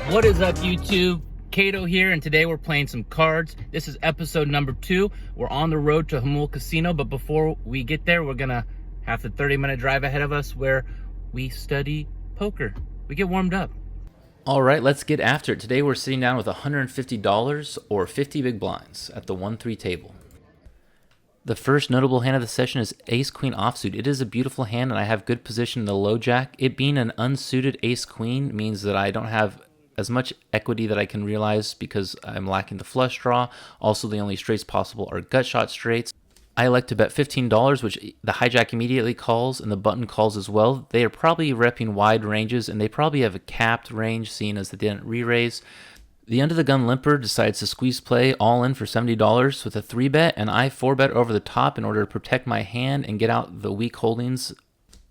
What is up, YouTube? Kato here, and today we're playing some cards. This is episode number 2. We're on the road to Hamul Casino, but before we get there, we're gonna have the 30-minute drive ahead of us where we study poker. We get warmed up. All right, let's get after it. Today we're sitting down with $150 or 50 big blinds at the 1-3 table. The first notable hand of the session is Ace-Queen offsuit. It is a beautiful hand, and I have good position in the low jack. It being an unsuited Ace-Queen means that I don't have as much equity that I can realize because I'm lacking the flush draw. Also, the only straights possible are gut shot straights. I elect to bet $15, which the hijack immediately calls and the button calls as well. They are probably repping wide ranges, and they probably have a capped range, seeing as they didn't re-raise. The under the gun limper decides to squeeze play all in for $70 with a 3-bet, and I 4-bet over the top in order to protect my hand and get out the weak holdings.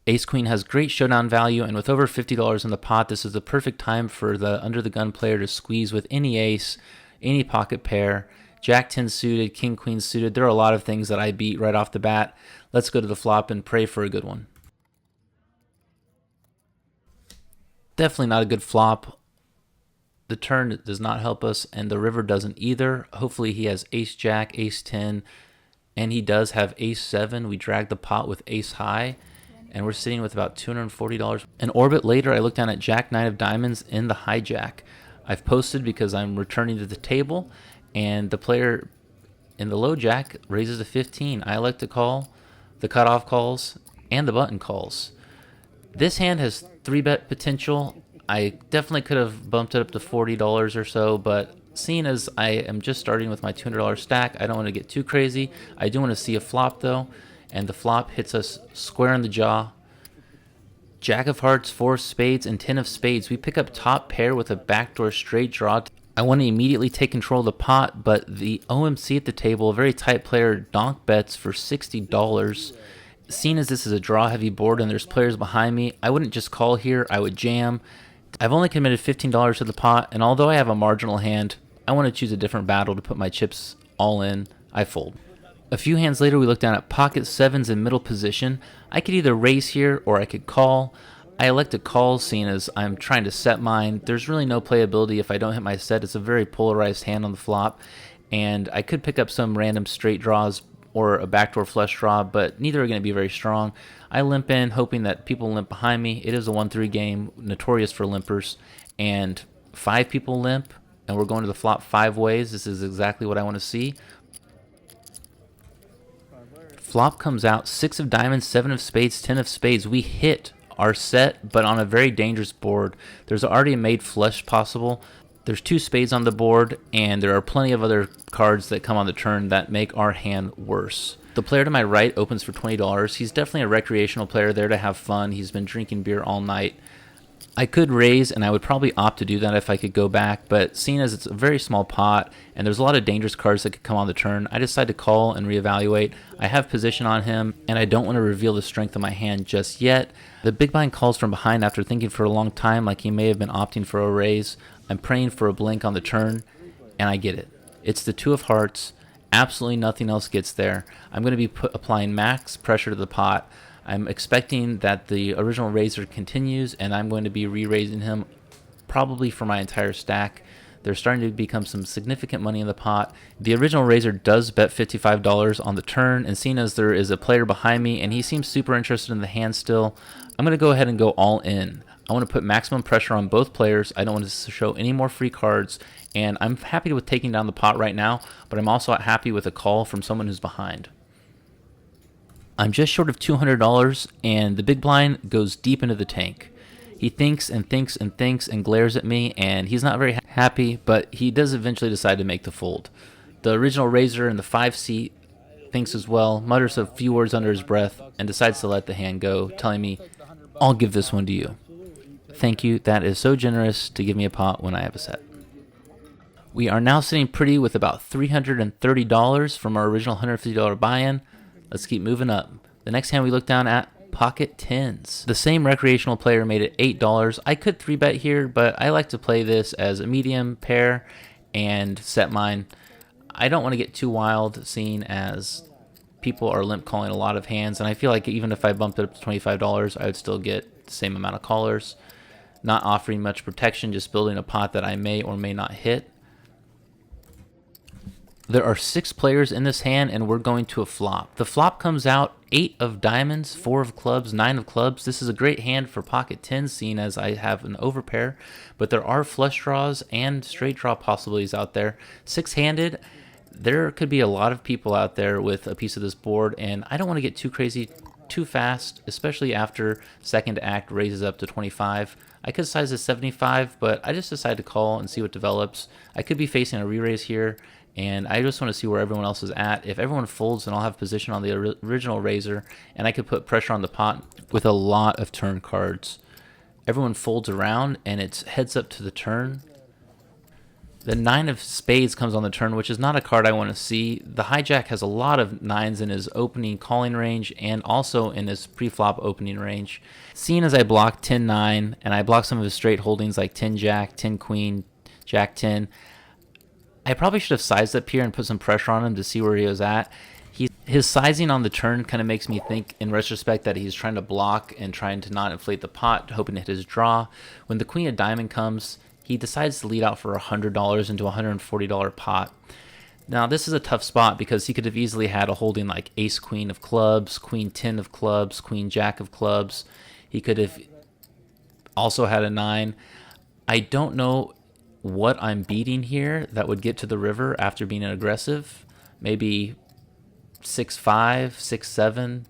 Ace-Queen has great showdown value, and with over $50 in the pot, this is the perfect time for the under-the-gun player to squeeze with any ace, any pocket pair, Jack-10 suited, King-Queen suited. There are a lot of things that I beat right off the bat. Let's go to the flop and pray for a good one. Definitely not a good flop. The turn does not help us, and the river doesn't either. Hopefully he has Ace-Jack, Ace-10, and he does have Ace-7. We drag the pot with Ace-High, and we're sitting with about $240. An orbit later, I look down at Jack-9 of diamonds in the hijack. I've posted because I'm returning to the table, and the player in the low jack raises a 15. I like to call, the cutoff calls, and the button calls. This hand has 3-bet potential. I definitely could have bumped it up to $40 or so, but seeing as I am just starting with my $200 stack, I don't want to get too crazy. I do want to see a flop though, and the flop hits us square in the jaw. Jack of hearts, 4 of spades, and 10 of spades. We pick up top pair with a backdoor straight draw. I want to immediately take control of the pot, but the OMC at the table, a very tight player, donk bets for $60. Seeing as this is a draw heavy board and there's players behind me, I wouldn't just call here, I would jam. I've only committed $15 to the pot, and although I have a marginal hand, I want to choose a different battle to put my chips all in. I fold. A few hands later, we look down at pocket 7s in middle position. I could either raise here or I could call. I elect to call, seeing as I'm trying to set mine. There's really no playability if I don't hit my set. It's a very polarized hand on the flop, and I could pick up some random straight draws or a backdoor flush draw, but neither are going to be very strong. I limp in, hoping that people limp behind me. It is a 1-3 game, notorious for limpers, and 5 people limp, and we're going to the flop 5 ways. This is exactly what I want to see. Flop comes out, 6 of diamonds, 7 of spades, 10 of spades. We hit our set, but on a very dangerous board. There's already a made flush possible. There's 2 spades on the board, and there are plenty of other cards that come on the turn that make our hand worse. The player to my right opens for $20. He's definitely a recreational player there to have fun. He's been drinking beer all night. I could raise, and I would probably opt to do that if I could go back, but seeing as it's a very small pot and there's a lot of dangerous cards that could come on the turn, I decide to call and reevaluate. I have position on him, and I don't want to reveal the strength of my hand just yet. The big blind calls from behind after thinking for a long time like he may have been opting for a raise. I'm praying for a blink on the turn, and I get it. It's the 2 of hearts. Absolutely nothing else gets there. I'm going to be applying max pressure to the pot. I'm expecting that the original raiser continues, and I'm going to be re-raising him probably for my entire stack. There's starting to become some significant money in the pot. The original raiser does bet $55 on the turn, and seeing as there is a player behind me and he seems super interested in the hand still, I'm going to go ahead and go all in. I want to put maximum pressure on both players. I don't want to show any more free cards, and I'm happy with taking down the pot right now, but I'm also happy with a call from someone who's behind. I'm just short of $200, and the big blind goes deep into the tank. He thinks and thinks and thinks and glares at me, and he's not very happy, but he does eventually decide to make the fold. The original raiser in the 5 seat thinks as well, mutters a few words under his breath, and decides to let the hand go, telling me, "I'll give this one to you." Thank you, that is so generous to give me a pot when I have a set. We are now sitting pretty with about $330 from our original $150 buy-in. Let's keep moving up. The next hand we look down at pocket 10s. The same recreational player made it $8. I could 3-bet here, but I like to play this as a medium pair and set mine. I don't want to get too wild, seeing as people are limp calling a lot of hands, and I feel like even if I bumped it up to $25, I would still get the same amount of callers. not offering much protection, just building a pot that I may or may not hit. There are 6 players in this hand, and we're going to a flop. The flop comes out 8 of diamonds, 4 of clubs, 9 of clubs. This is a great hand for pocket 10s, seeing as I have an overpair, but there are flush draws and straight draw possibilities out there. 6-handed, there could be a lot of people out there with a piece of this board, and I don't want to get too crazy too fast, especially after second act raises up to 25. I could size to 75, but I just decided to call and see what develops. I could be facing a re-raise here, and I just want to see where everyone else is at. If everyone folds, then I'll have position on the original raiser, and I could put pressure on the pot with a lot of turn cards. Everyone folds around, and it's heads up to the turn. The 9 of spades comes on the turn, which is not a card I want to see. The hijack has a lot of 9s in his opening calling range and also in his pre-flop opening range. Seeing as I block 10-9 and I block some of his straight holdings like 10-jack, 10-queen, jack-10, I probably should have sized up here and put some pressure on him to see where he was at. His sizing on the turn kind of makes me think in retrospect that he's trying to block and trying to not inflate the pot, hoping to hit his draw. When the queen of diamond comes, he decides to lead out for $100 into a $140 pot. Now, this is a tough spot because he could have easily had a holding like ace queen of clubs, queen 10 of clubs, queen jack of clubs. He could have also had a 9. I don't know what I'm beating here that would get to the river after being aggressive. Maybe 6-5, 6-7,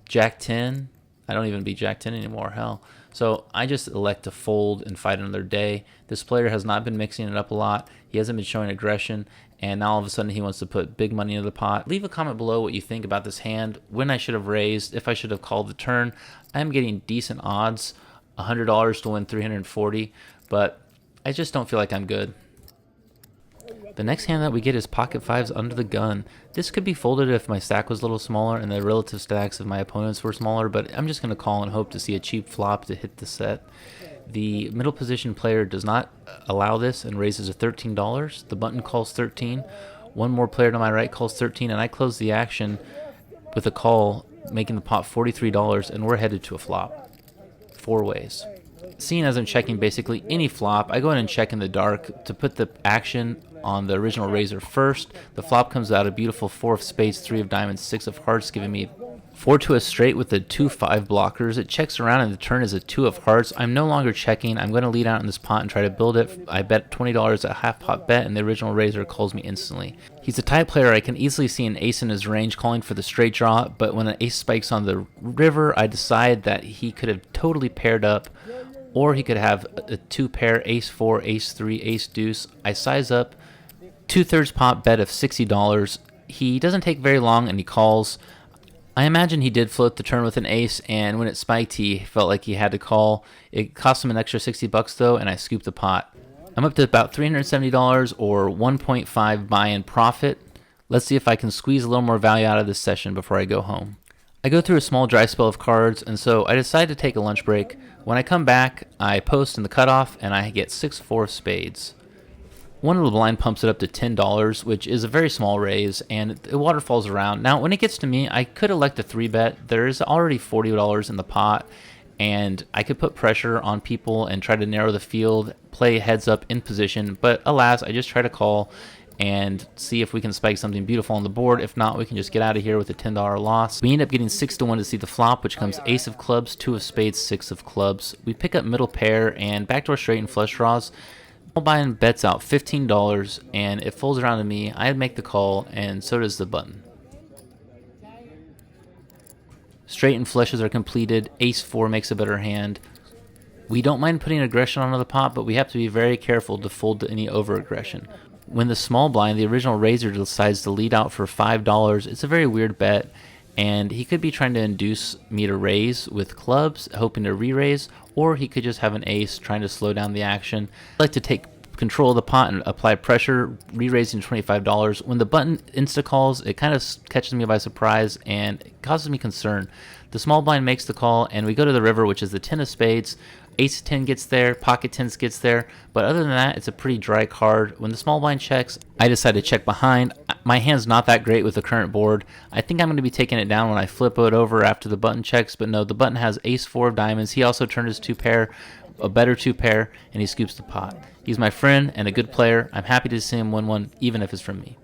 jack 10. I don't even beat jack 10 anymore, hell. So I just elect to fold and fight another day. This player has not been mixing it up a lot. He hasn't been showing aggression, and now all of a sudden he wants to put big money into the pot. Leave a comment below what you think about this hand, when I should have raised, if I should have called the turn. I'm getting decent odds, $100 to win 340, but I just don't feel like I'm good. The next hand that we get is pocket 5s under the gun. This could be folded if my stack was a little smaller and the relative stacks of my opponents were smaller, but I'm just going to call and hope to see a cheap flop to hit the set. The middle position player does not allow this and raises to $13. The button calls 13. One more player to my right calls 13, and I close the action with a call, making the pot $43, and we're headed to a flop. 4 ways. Seeing as I'm checking basically any flop, I go in and check in the dark to put the action on the original raiser first. The flop comes out a beautiful 4 of spades, 3 of diamonds, 6 of hearts, giving me 4 to a straight with the 2-5 blockers. It checks around and the turn is a 2 of hearts. I'm no longer checking. I'm going to lead out in this pot and try to build it. I bet $20 at half pot bet, and the original raiser calls me instantly. He's a type player. I can easily see an ace in his range calling for the straight draw, but when an ace spikes on the river, I decide that he could have totally paired up, or he could have a 2 pair, ace 4, ace 3, ace deuce. I size up, 2/3 pot bet of $60. He doesn't take very long and he calls. I imagine he did float the turn with an ace, and when it spiked he felt like he had to call. It cost him an extra $60 though, and I scooped the pot. I'm up to about $370 or 1.5 buy-in profit. Let's see if I can squeeze a little more value out of this session before I go home. I go through a small dry spell of cards, and so I decide to take a lunch break. When I come back, I post in the cutoff, and I get 6-4 of spades. One of the blind pumps it up to $10, which is a very small raise, and it waterfalls around. Now, when it gets to me, I could elect a 3-bet. There is already $40 in the pot, and I could put pressure on people and try to narrow the field, play heads up in position, but alas, I just try to call and see if we can spike something beautiful on the board. If not, we can just get out of here with a $10 loss. We end up getting 6-1 to see the flop, which comes ace of clubs, 2 of spades, 6 of clubs. We pick up middle pair and backdoor straight and flush draws. Small buy-in bets out $15, and it folds around to me. I make the call, and so does the button. Straight and flushes are completed. Ace 4 makes a better hand. We don't mind putting aggression onto the pot, but we have to be very careful to fold to any over-aggression. When the small blind, the original raiser, decides to lead out for $5, it's a very weird bet, and he could be trying to induce me to raise with clubs, hoping to re-raise, or he could just have an ace trying to slow down the action. I like to take control of the pot and apply pressure, re-raising $25. When the button insta-calls, it kind of catches me by surprise and it causes me concern. The small blind makes the call, and we go to the river, which is the 10 of spades. Ace 10 gets there, pocket 10s gets there, but other than that, it's a pretty dry card. When the small blind checks, I decide to check behind. My hand's not that great with the current board. I think I'm going to be taking it down when I flip it over after the button checks, but no, the button has ace 4 of diamonds. He also turned his 2 pair. a better 2-pair, and he scoops the pot. He's my friend and a good player. I'm happy to see him win one, even if it's from me.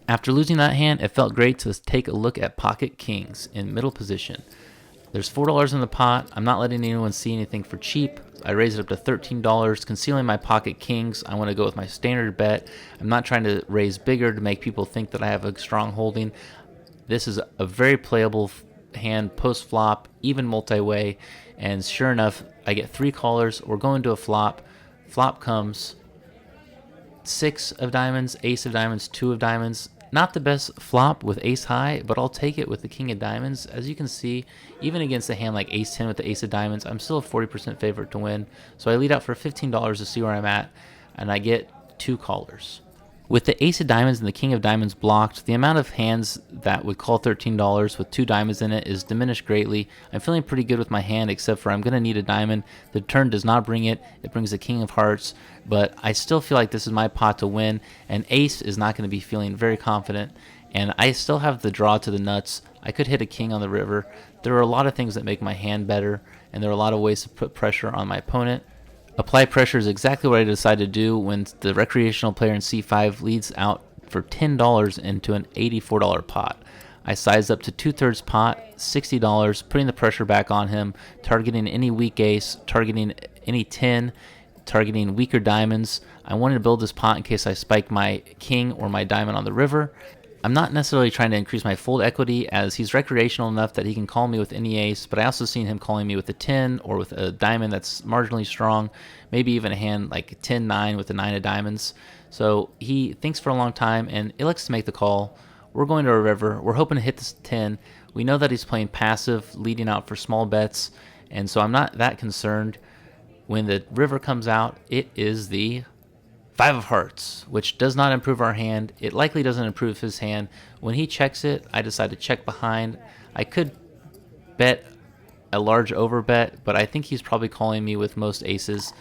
After losing that hand, it felt great to take a look at pocket kings in middle position. There's $4 in the pot. I'm not letting anyone see anything for cheap. I raise it up to $13, concealing my pocket kings. I want to go with my standard bet. I'm not trying to raise bigger to make people think that I have a strong holding. This is a very playable hand post-flop, even multi-way, and sure enough, I get 3 callers. We're going to a flop. Flop comes 6 of diamonds, ace of diamonds, 2 of diamonds. Not the best flop with ace high, but I'll take it with the king of diamonds. As you can see, even against a hand like ace 10 with the ace of diamonds, I'm still a 40% favorite to win. So I lead out for $15 to see where I'm at, and I get 2 callers. With the ace of diamonds and the king of diamonds blocked, the amount of hands that would call $13 with 2 diamonds in it is diminished greatly. I'm feeling pretty good with my hand, except for I'm going to need a diamond. The turn does not bring it. It brings the king of hearts, but I still feel like this is my pot to win, and ace is not going to be feeling very confident, and I still have the draw to the nuts. I could hit a king on the river. There are a lot of things that make my hand better, and there are a lot of ways to put pressure on my opponent. Apply pressure is exactly what I decided to do when the recreational player in C5 leads out for $10 into an $84 pot. I sized up to 2/3 pot, $60, putting the pressure back on him, targeting any weak ace, targeting any 10, targeting weaker diamonds. I wanted to build this pot in case I spike my king or my diamond on the river. I'm not necessarily trying to increase my fold equity, as he's recreational enough that he can call me with any ace, but I also seen him calling me with a 10 or with a diamond that's marginally strong, maybe even a hand like 10-9 with a 9 of diamonds. So he thinks for a long time and elects to make the call. We're going to a river. We're hoping to hit this 10. We know that he's playing passive, leading out for small bets, and so I'm not that concerned. When the river comes out, it is the 5 of hearts, which does not improve our hand. It likely doesn't improve his hand. When he checks it, I decide to check behind. I could bet a large overbet, but I think he's probably calling me with most aces.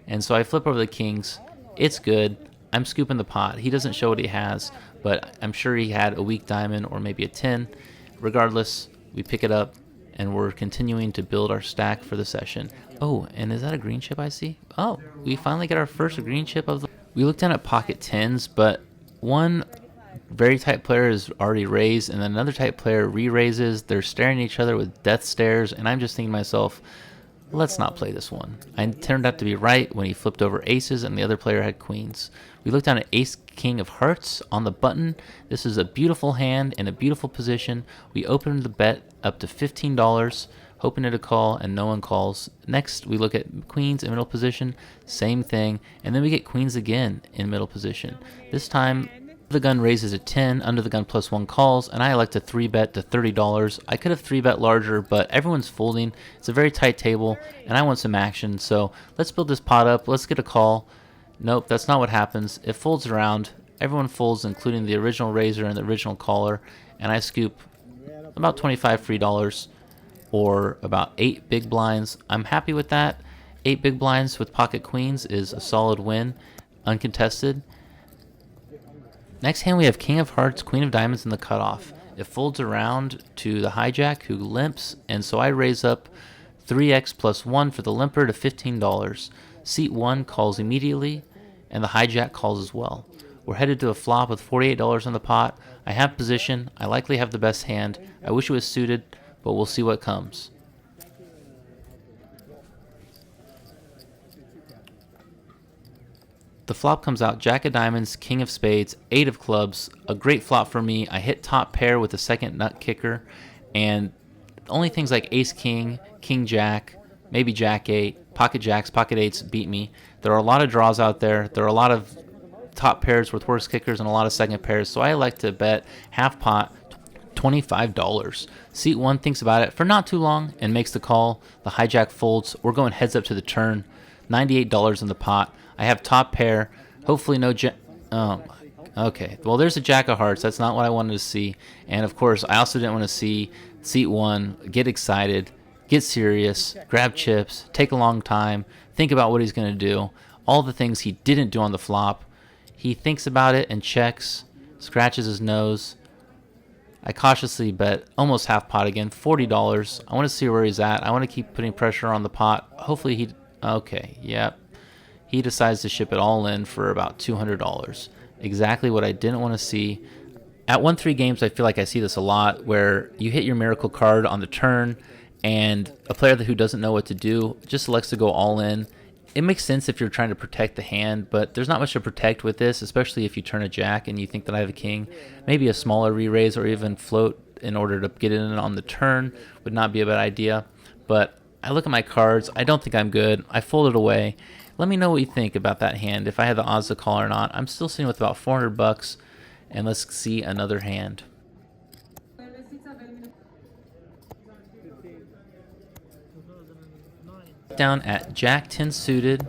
And so I flip over the kings. It's good. I'm scooping the pot. He doesn't show what he has, but I'm sure he had a weak diamond or maybe a 10. Regardless, we pick it up, and we're continuing to build our stack for the session. Oh, and is that a green chip I see? Oh, we finally get our first green chip of the... We looked down at pocket 10s, but one very tight player is already raised, and then another tight player re-raises. They're staring at each other with death stares, and I'm just thinking to myself, let's not play this one. I turned out to be right when he flipped over aces and the other player had queens. We looked down at ace king of hearts on the button. This is a beautiful hand in a beautiful position. We opened the bet up to $15. Hoping it to call, and no one calls. Next, we look at queens in middle position, same thing, and then we get queens again in middle position. This time, the gun raises a 10, under the gun +1 calls, and I elect to 3-bet to $30. I could have 3-bet larger, but everyone's folding. It's a very tight table, and I want some action, so let's build this pot up. Let's get a call. Nope, that's not what happens. It folds around. Everyone folds, including the original raiser and the original caller, and I scoop about 25 free dollars, or about 8 big blinds. I'm happy with that. 8 big blinds with pocket queens is a solid win, uncontested. Next hand we have king of hearts, queen of diamonds in the cutoff. It folds around to the hijack, who limps, and so I raise up 3x +1 for the limper to $15. Seat 1 calls immediately, and the hijack calls as well. We're headed to a flop with $48 in the pot. I have position. I likely have the best hand. I wish it was suited, but we'll see what comes. The flop comes out jack of diamonds, king of spades, 8 of clubs. A great flop for me. I hit top pair with the second nut kicker, and only things like ace king, king jack, maybe jack 8, pocket jacks, pocket 8s beat me. There are a lot of draws out there. There are a lot of top pairs with worse kickers and a lot of second pairs, so I like to bet half pot, $25. Seat 1 thinks about it for not too long and makes the call. The hijack folds. We're going heads up to the turn. $98 in the pot. I have top pair. Hopefully no okay. Well, there's a jack of hearts. That's not what I wanted to see. And of course, I also didn't want to see seat 1 get excited, get serious, grab chips, take a long time, think about what he's going to do. All the things he didn't do on the flop. He thinks about it and checks, scratches his nose. I cautiously bet almost half pot again, $40. I want to see where he's at. I want to keep putting pressure on the pot. Hopefully he Okay, yep. He decides to ship it all in for about $200. Exactly what I didn't want to see. At 1-3 games, I feel like I see this a lot, where you hit your miracle card on the turn, and a player who doesn't know what to do just selects to go all in. It makes sense if you're trying to protect the hand, but there's not much to protect with this, especially if you turn a jack and you think that I have a king. Maybe a smaller re-raise or even float in order to get in on the turn would not be a bad idea. But I look at my cards, I don't think I'm good, I fold it away. Let me know what you think about that hand, if I had the odds to call or not. I'm still sitting with about 400 bucks, and let's see another hand. Down at Jack 10 suited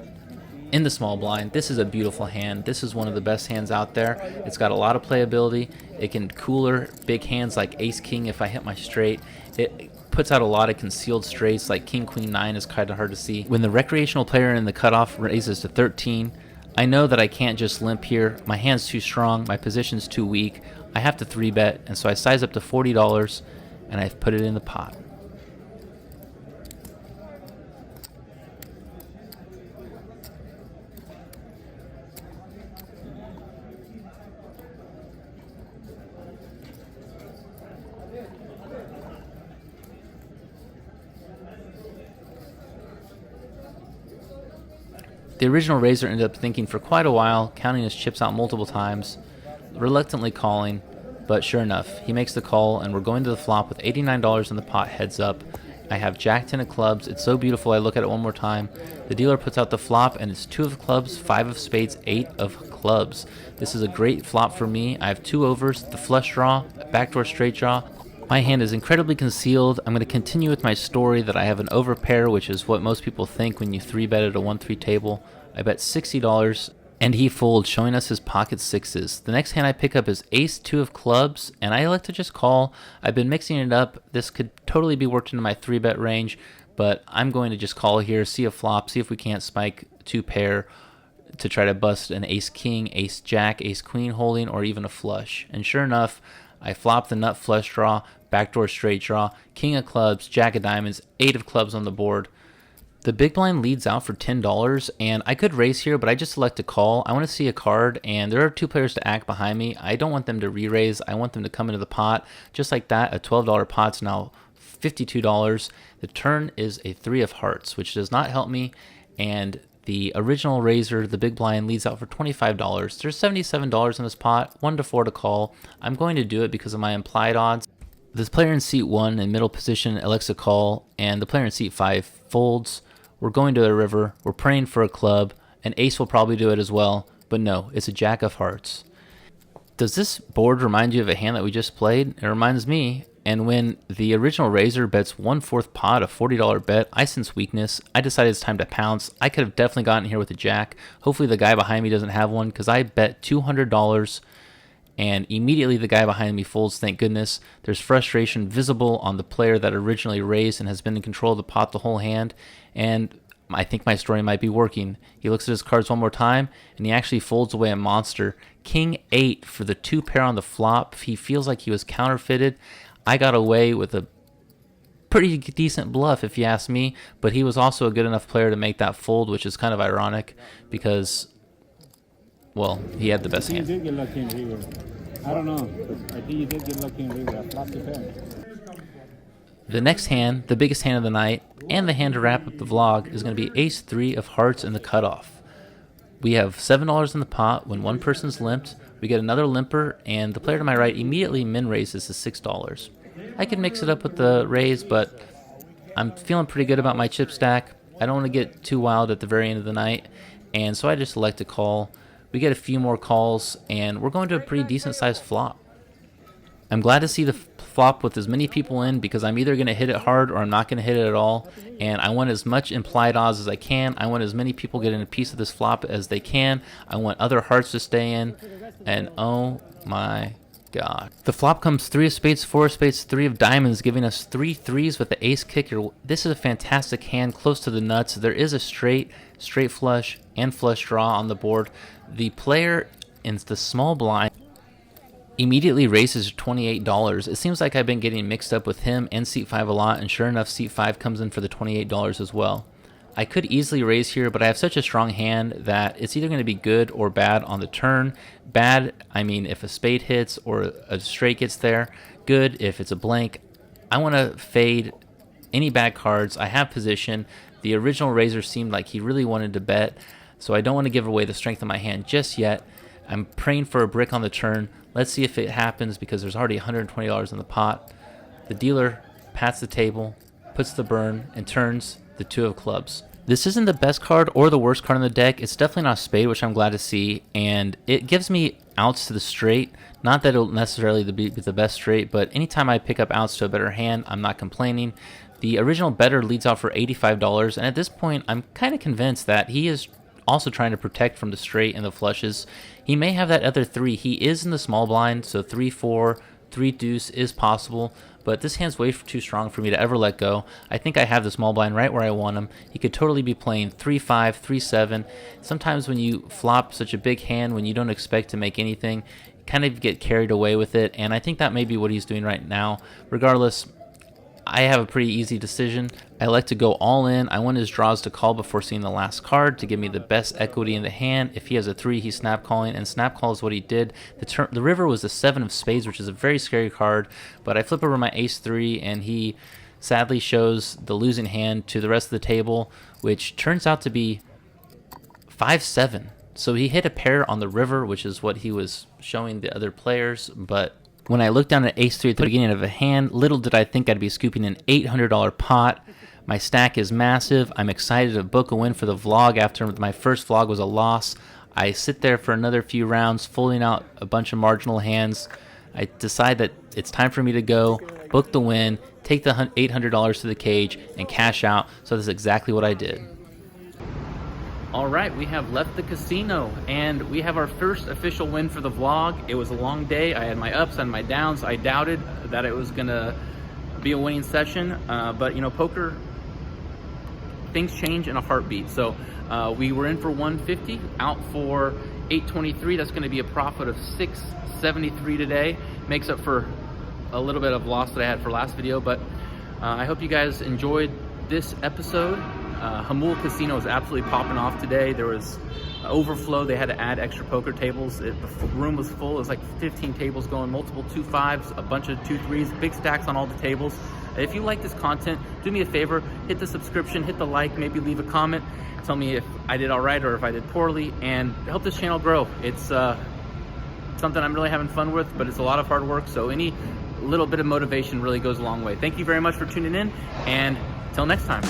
in the small blind. This is a beautiful hand. This is one of the best hands out there. It's got a lot of playability. It can cooler big hands like ace king if I hit my straight. It puts out a lot of concealed straights like king queen 9 is kind of hard to see. When the recreational player in the cutoff raises to 13, I know that I can't just limp here. My hand's too strong, my position's too weak. I have to 3-bet, and so I size up to $40 and I've put it in the pot. The original raiser ended up thinking for quite a while, counting his chips out multiple times, reluctantly calling, but sure enough, he makes the call, and we're going to the flop with $89 in the pot heads up. I have Jack 10 of clubs. It's so beautiful. I look at it one more time. The dealer puts out the flop, and it's 2 of clubs, 5 of spades, 8 of clubs. This is a great flop for me. I have 2 overs, the flush draw, a backdoor straight draw. My hand is incredibly concealed. I'm going to continue with my story that I have an overpair, which is what most people think when you 3-bet at a 1-3 table. I bet $60, and he folds, showing us his pocket sixes. The next hand I pick up is ace-2 of clubs, and I like to just call. I've been mixing it up. This could totally be worked into my 3-bet range, but I'm going to just call here, see a flop, see if we can't spike 2 pair to try to bust an ace-king, ace-jack, ace-queen holding, or even a flush. And sure enough, I flop the nut flush draw, backdoor straight draw, king of clubs, jack of diamonds, 8 of clubs on the board. The big blind leads out for $10, and I could raise here, but I just select to call. I want to see a card, and there are 2 players to act behind me. I don't want them to re-raise. I want them to come into the pot. Just like that, a $12 pot's now $52. The turn is a 3 of hearts, which does not help me, and the original raiser, the big blind, leads out for $25. There's $77 in this pot, 1 to 4 to call. I'm going to do it because of my implied odds. This player in seat 1 in middle position elects to call, and the player in seat 5 folds. We're going to the river, we're praying for a club, an ace will probably do it as well, but no, it's a jack of hearts. Does this board remind you of a hand that we just played? It reminds me, and when the original raiser bets 1/4 pot, a $40 bet, I sense weakness. I decided it's time to pounce. I could have definitely gotten here with a jack. Hopefully the guy behind me doesn't have one, because I bet $200, and immediately the guy behind me folds, thank goodness. There's frustration visible on the player that originally raised and has been in control of the pot the whole hand, and I think my story might be working. He looks at his cards one more time, and he actually folds away a monster. King 8 for the 2 pair on the flop. He feels like he was counterfeited. I got away with a pretty decent bluff, if you ask me, but he was also a good enough player to make that fold, which is kind of ironic because, well, he had the best hand. You did get lucky in river. I don't know, but I think you did get lucky in river. I flopped the pair. The next hand, the biggest hand of the night, and the hand to wrap up the vlog, is going to be ace-3 of hearts in the cutoff. We have $7 in the pot. When one person's limped, we get another limper, and the player to my right immediately min raises to $6. I could mix it up with the raise, but I'm feeling pretty good about my chip stack. I don't want to get too wild at the very end of the night, and so I just select to call. We get a few more calls, and we're going to a pretty decent sized flop. I'm glad to see the flop with as many people in because I'm either going to hit it hard or I'm not going to hit it at all, and I want as much implied odds as I can. I want as many people getting a piece of this flop as they can. I want other hearts to stay in, and oh my god. The flop comes 3 of spades, 4 of spades, 3 of diamonds, giving us 3 threes with the ace kicker. This is a fantastic hand, close to the nuts. There is a straight flush, and flush draw on the board. The player in the small blind immediately raises $28. It seems like I've been getting mixed up with him and seat 5 a lot, and sure enough, seat 5 comes in for the $28 as well. I could easily raise here, but I have such a strong hand that it's either going to be good or bad on the turn. Bad, I mean, if a spade hits or a straight gets there. Good if it's a blank. I want to fade any bad cards. I have position. The original raiser seemed like he really wanted to bet, so I don't want to give away the strength of my hand just yet. I'm praying for a brick on the turn. Let's see if it happens, because there's already $120 in the pot. The dealer pats the table, puts the burn, and turns the 2 of clubs. This isn't the best card or the worst card in the deck. It's definitely not a spade, which I'm glad to see, and it gives me outs to the straight. Not that it'll necessarily be the best straight, but anytime I pick up outs to a better hand, I'm not complaining. The original bettor leads off for $85, and at this point, I'm kind of convinced that he is also trying to protect from the straight and the flushes. He may have that other 3. He is in the small blind, so 3-4, 3 deuce is possible, but this hand's way too strong for me to ever let go. I think I have the small blind right where I want him. He could totally be playing 3-5, 3-7. Sometimes when you flop such a big hand, when you don't expect to make anything, you kind of get carried away with it, and I think that may be what he's doing right now. Regardless, I have a pretty easy decision. I like to go all in. I want his draws to call before seeing the last card to give me the best equity in the hand. If he has a 3, he's snap calling, and snap call is what he did. The river was the 7 of spades, which is a very scary card, but I flip over my ace-3, and he sadly shows the losing hand to the rest of the table, which turns out to be 5-7. So he hit a pair on the river, which is what he was showing the other players, but when I looked down at ace-3 at the beginning of a hand, little did I think I'd be scooping an $800 pot. My stack is massive. I'm excited to book a win for the vlog after my first vlog was a loss. I sit there for another few rounds, folding out a bunch of marginal hands. I decide that it's time for me to go, book the win, take the $800 to the cage, and cash out. So that's exactly what I did. All right, we have left the casino, and we have our first official win for the vlog. It was a long day. I had my ups and my downs. I doubted that it was gonna be a winning session, but you know, poker, things change in a heartbeat. So we were in for 150, out for 823. That's gonna be a profit of 673 today. Makes up for a little bit of loss that I had for last video, but I hope you guys enjoyed this episode. Hamul Casino is absolutely popping off today. There was overflow. They had to add extra poker tables. The room was full. It was like 15 tables going, multiple 2-5s, a bunch of 2-3s, big stacks on all the tables. If you like this content, do me a favor, hit the subscription, hit the like, maybe leave a comment. Tell me if I did all right or if I did poorly, and help this channel grow. It's something I'm really having fun with, but it's a lot of hard work, so any little bit of motivation really goes a long way. Thank you very much for tuning in, and till next time.